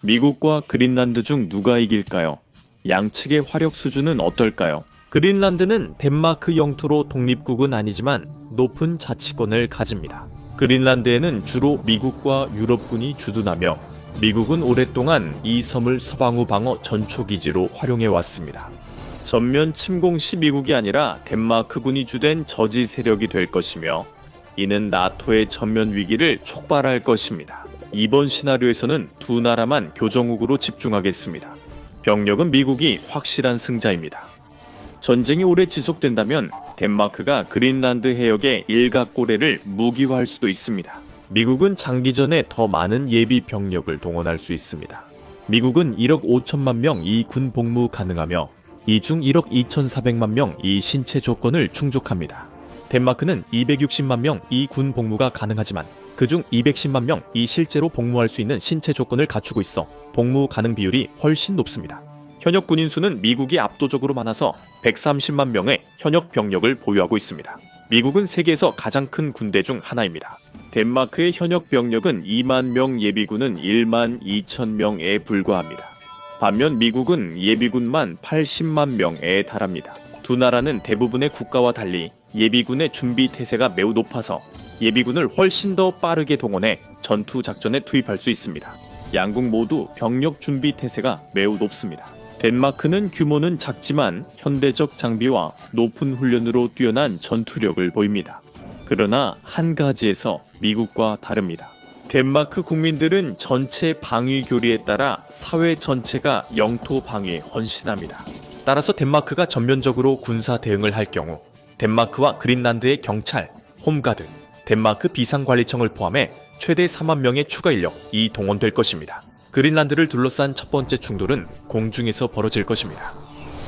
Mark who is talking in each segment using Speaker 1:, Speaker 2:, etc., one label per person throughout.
Speaker 1: 미국과 그린란드 중 누가 이길까요? 양측의 화력 수준은 어떨까요? 그린란드는 덴마크 영토로 독립국은 아니지만 높은 자치권을 가집니다. 그린란드에는 주로 미국과 유럽군이 주둔하며 미국은 오랫동안 이 섬을 서방후 방어 전초기지로 활용해 왔습니다. 전면 침공 시 미국이 아니라 덴마크군이 주된 저지 세력이 될 것이며 이는 나토의 전면 위기를 촉발할 것입니다. 이번 시나리오에서는 두 나라만 교정국으로 집중하겠습니다. 병력은 미국이 확실한 승자입니다. 전쟁이 오래 지속된다면 덴마크가 그린란드 해역의 일각고래를 무기화할 수도 있습니다. 미국은 장기전에 더 많은 예비 병력을 동원할 수 있습니다. 미국은 1억 5천만 명 이 군 복무 가능하며 이 중 1억 2,400만 명 이 신체 조건을 충족합니다. 덴마크는 260만 명 이 군 복무가 가능하지만 그중 210만 명 이 실제로 복무할 수 있는 신체 조건을 갖추고 있어 복무 가능 비율이 훨씬 높습니다. 현역 군인 수는 미국이 압도적으로 많아서 130만 명의 현역 병력을 보유하고 있습니다. 미국은 세계에서 가장 큰 군대 중 하나입니다. 덴마크의 현역 병력은 2만 명, 예비군은 1만 2천 명에 불과합니다. 반면 미국은 예비군만 80만 명에 달합니다. 두 나라는 대부분의 국가와 달리 예비군의 준비 태세가 매우 높아서 예비군을 훨씬 더 빠르게 동원해 전투 작전에 투입할 수 있습니다. 양국 모두 병력 준비 태세가 매우 높습니다. 덴마크는 규모는 작지만 현대적 장비와 높은 훈련으로 뛰어난 전투력을 보입니다. 그러나 한 가지에서 미국과 다릅니다. 덴마크 국민들은 전체 방위 교리에 따라 사회 전체가 영토 방위에 헌신합니다. 따라서 덴마크가 전면적으로 군사 대응을 할 경우 덴마크와 그린란드의 경찰, 홈가드, 덴마크 비상관리청을 포함해 최대 4만 명의 추가 인력이 동원될 것입니다. 그린란드를 둘러싼 첫 번째 충돌은 공중에서 벌어질 것입니다.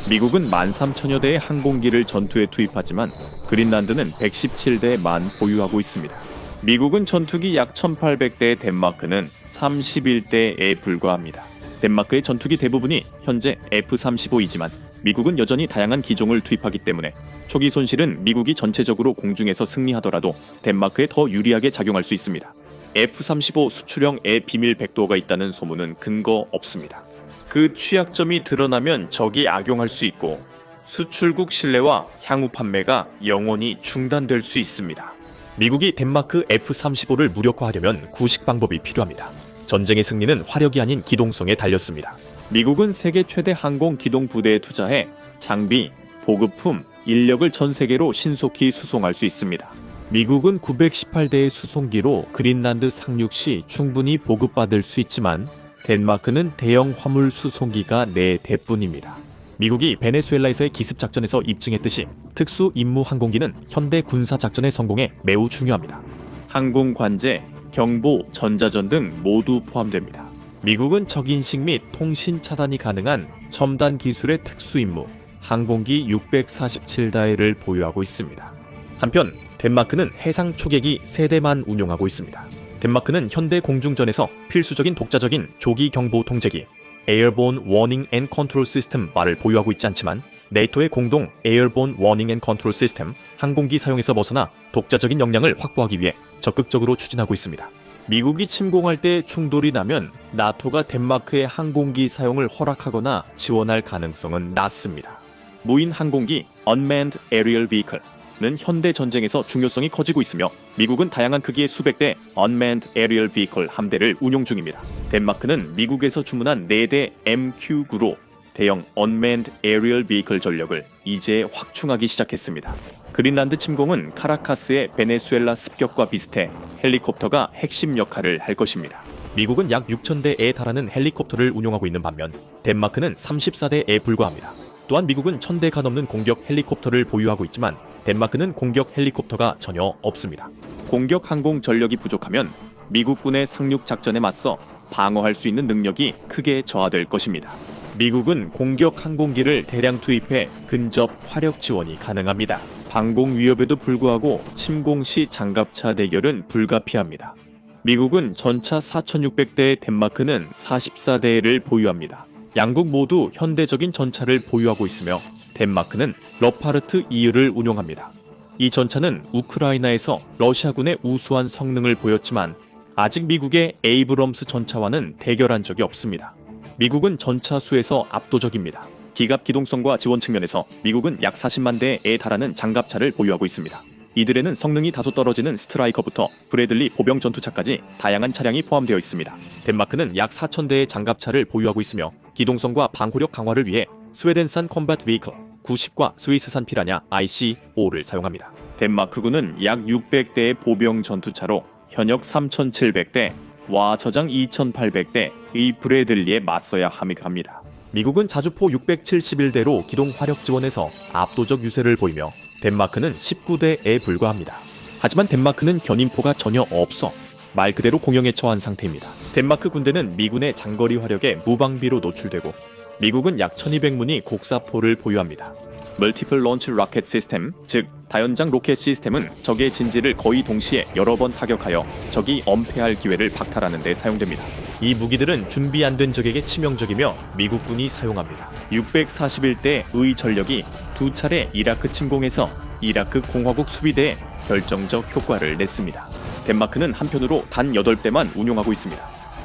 Speaker 1: 미국은 13,000여 대의 항공기를 전투에 투입하지만 그린란드는 117대만 보유하고 있습니다. 미국은 전투기 약 1,800대, 덴마크는 31대에 불과합니다. 덴마크의 전투기 대부분이 현재 F-35이지만 미국은 여전히 다양한 기종을 투입하기 때문에 초기 손실은 미국이 전체적으로 공중에서 승리하더라도 덴마크에 더 유리하게 작용할 수 있습니다. F-35 수출형의 비밀 백도어가 있다는 소문은 근거 없습니다. 그 취약점이 드러나면 적이 악용할 수 있고 수출국 신뢰와 향후 판매가 영원히 중단될 수 있습니다. 미국이 덴마크 F-35를 무력화하려면 구식 방법이 필요합니다. 전쟁의 승리는 화력이 아닌 기동성에 달렸습니다. 미국은 세계 최대 항공 기동 부대에 투자해 장비, 보급품, 인력을 전 세계로 신속히 수송할 수 있습니다. 미국은 918대의 수송기로 그린란드 상륙 시 충분히 보급받을 수 있지만 덴마크는 대형 화물 수송기가 4대뿐입니다. 미국이 베네수엘라에서의 기습작전에서 입증했듯이 특수 임무 항공기는 현대 군사작전의 성공에 매우 중요합니다. 항공 관제, 경보, 전자전 등 모두 포함됩니다. 미국은 적인식 및 통신 차단이 가능한 첨단 기술의 특수 임무, 항공기 647대를 보유하고 있습니다. 한편 덴마크는 해상 초계기 3대만 운용하고 있습니다. 덴마크는 현대 공중전에서 필수적인 독자적인 조기 경보 통제기 Airborne Warning and Control System을 보유하고 있지 않지만 네이토의 공동 Airborne Warning and Control System 항공기 사용에서 벗어나 독자적인 역량을 확보하기 위해 적극적으로 추진하고 있습니다. 미국이 침공할 때 충돌이 나면 나토가 덴마크의 항공기 사용을 허락하거나 지원할 가능성은 낮습니다. 무인 항공기 Unmanned Aerial Vehicle는 현대 전쟁에서 중요성이 커지고 있으며 미국은 다양한 크기의 수백 대 Unmanned Aerial Vehicle 함대를 운용 중입니다. 덴마크는 미국에서 주문한 4대 MQ-9로 대형 Unmanned Aerial Vehicle 전력을 이제 확충하기 시작했습니다. 그린란드 침공은 카라카스의 베네수엘라 습격과 비슷해 헬리콥터가 핵심 역할을 할 것입니다. 미국은 약 6,000대에 달하는 헬리콥터를 운용하고 있는 반면 덴마크는 34대에 불과합니다. 또한 미국은 1,000대가 넘는 공격 헬리콥터를 보유하고 있지만 덴마크는 공격 헬리콥터가 전혀 없습니다. 공격 항공 전력이 부족하면 미국군의 상륙 작전에 맞서 방어할 수 있는 능력이 크게 저하될 것입니다. 미국은 공격 항공기를 대량 투입해 근접 화력 지원이 가능합니다. 방공 위협에도 불구하고 침공 시 장갑차 대결은 불가피합니다. 미국은 전차 4,600대, 덴마크는 44대를 보유합니다. 양국 모두 현대적인 전차를 보유하고 있으며 덴마크는 러파르트 2를 운용합니다. 이 전차는 우크라이나에서 러시아군의 우수한 성능을 보였지만 아직 미국의 에이브럼스 전차와는 대결한 적이 없습니다. 미국은 전차 수에서 압도적입니다. 기갑 기동성과 지원 측면에서 미국은 약 40만 대에 달하는 장갑차를 보유하고 있습니다. 이들에는 성능이 다소 떨어지는 스트라이커부터 브래들리 보병 전투차까지 다양한 차량이 포함되어 있습니다. 덴마크는 약 4,000대의 장갑차를 보유하고 있으며 기동성과 방호력 강화를 위해 스웨덴산 컴bat vehicle 90과 스위스산 피라냐 IC-5를 사용합니다. 덴마크군은 약 600대의 보병 전투차로 현역 3,700대와 저장 2,800대의 브래들리에 맞서야 합니다. 미국은 자주포 671대로 기동 화력 지원에서 압도적 유세를 보이며 덴마크는 19대에 불과합니다. 하지만 덴마크는 견인포가 전혀 없어 말 그대로 공영에 처한 상태입니다. 덴마크 군대는 미군의 장거리 화력에 무방비로 노출되고 미국은 약 1200문의 곡사포를 보유합니다. 멀티플 런치 로켓 시스템, 즉 다연장 로켓 시스템은 적의 진지를 거의 동시에 여러 번 타격하여 적이 엄폐할 기회를 박탈하는 데 사용됩니다. 이 무기들은 준비 안 된 적에게 치명적이며 미국군이 사용합니다. 641대의 전력이 두 차례 이라크 침공에서 이라크 공화국 수비대에 결정적 효과를 냈습니다. 덴마크는 한편으로 단 8대만 운용하고 있습니다.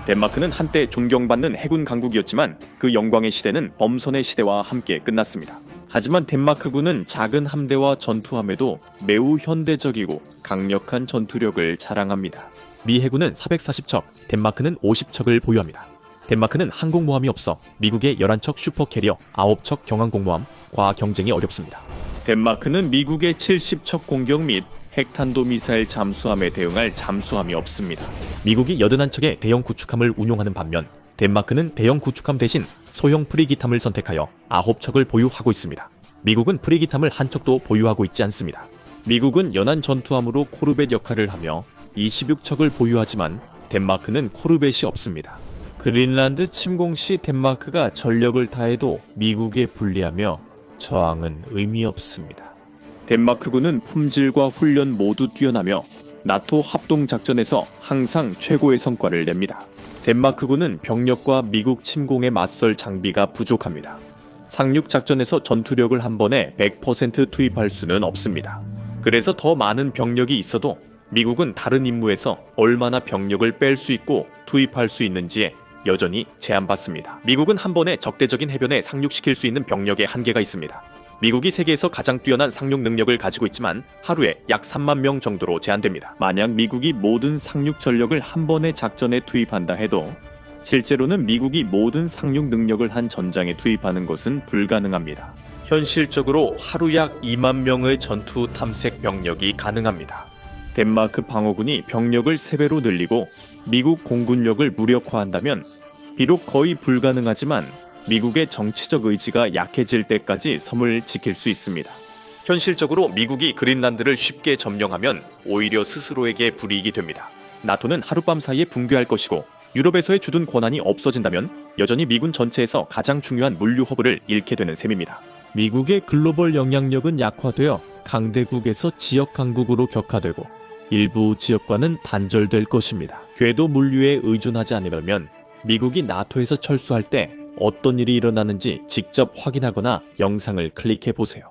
Speaker 1: 덴마크는 한때 존경받는 해군 강국이었지만 그 영광의 시대는 범선의 시대와 함께 끝났습니다. 하지만 덴마크군은 작은 함대와 전투함에도 매우 현대적이고 강력한 전투력을 자랑합니다. 미 해군은 440척, 덴마크는 50척을 보유합니다. 덴마크는 항공모함이 없어 미국의 11척 슈퍼캐리어, 9척 경항공모함과 경쟁이 어렵습니다. 덴마크는 미국의 70척 공격 및 핵탄도미사일 잠수함에 대응할 잠수함이 없습니다. 미국이 81척의 대형 구축함을 운용하는 반면 덴마크는 대형 구축함 대신 소형 프리기탐을 선택하여 9척을 보유하고 있습니다. 미국은 프리기탐을 한 척도 보유하고 있지 않습니다. 미국은 연안 전투함으로 코르벳 역할을 하며 26척을 보유하지만 덴마크는 코르벳이 없습니다. 그린란드 침공 시 덴마크가 전력을 다해도 미국에 불리하며 저항은 의미 없습니다. 덴마크군은 품질과 훈련 모두 뛰어나며 나토 합동작전에서 항상 최고의 성과를 냅니다. 덴마크군은 병력과 미국 침공에 맞설 장비가 부족합니다. 상륙작전에서 전투력을 한 번에 100% 투입할 수는 없습니다. 그래서 더 많은 병력이 있어도 미국은 다른 임무에서 얼마나 병력을 뺄 수 있고 투입할 수 있는지에 여전히 제한받습니다. 미국은 한 번에 적대적인 해변에 상륙시킬 수 있는 병력의 한계가 있습니다. 미국이 세계에서 가장 뛰어난 상륙 능력을 가지고 있지만 하루에 약 3만 명 정도로 제한됩니다. 만약 미국이 모든 상륙 전력을 한 번에 작전에 투입한다 해도 실제로는 미국이 모든 상륙 능력을 한 전장에 투입하는 것은 불가능합니다. 현실적으로 하루 약 2만 명의 전투 탐색 병력이 가능합니다. 덴마크 방어군이 병력을 3배로 늘리고 미국 공군력을 무력화한다면 비록 거의 불가능하지만 미국의 정치적 의지가 약해질 때까지 섬을 지킬 수 있습니다. 현실적으로 미국이 그린란드를 쉽게 점령하면 오히려 스스로에게 불이익이 됩니다. 나토는 하룻밤 사이에 붕괴할 것이고 유럽에서의 주둔 권한이 없어진다면 여전히 미군 전체에서 가장 중요한 물류 허브를 잃게 되는 셈입니다. 미국의 글로벌 영향력은 약화되어 강대국에서 지역 강국으로 격화되고 일부 지역과는 단절될 것입니다. 궤도 물류에 의존하지 않으려면 미국이 나토에서 철수할 때 어떤 일이 일어나는지 직접 확인하거나 영상을 클릭해 보세요.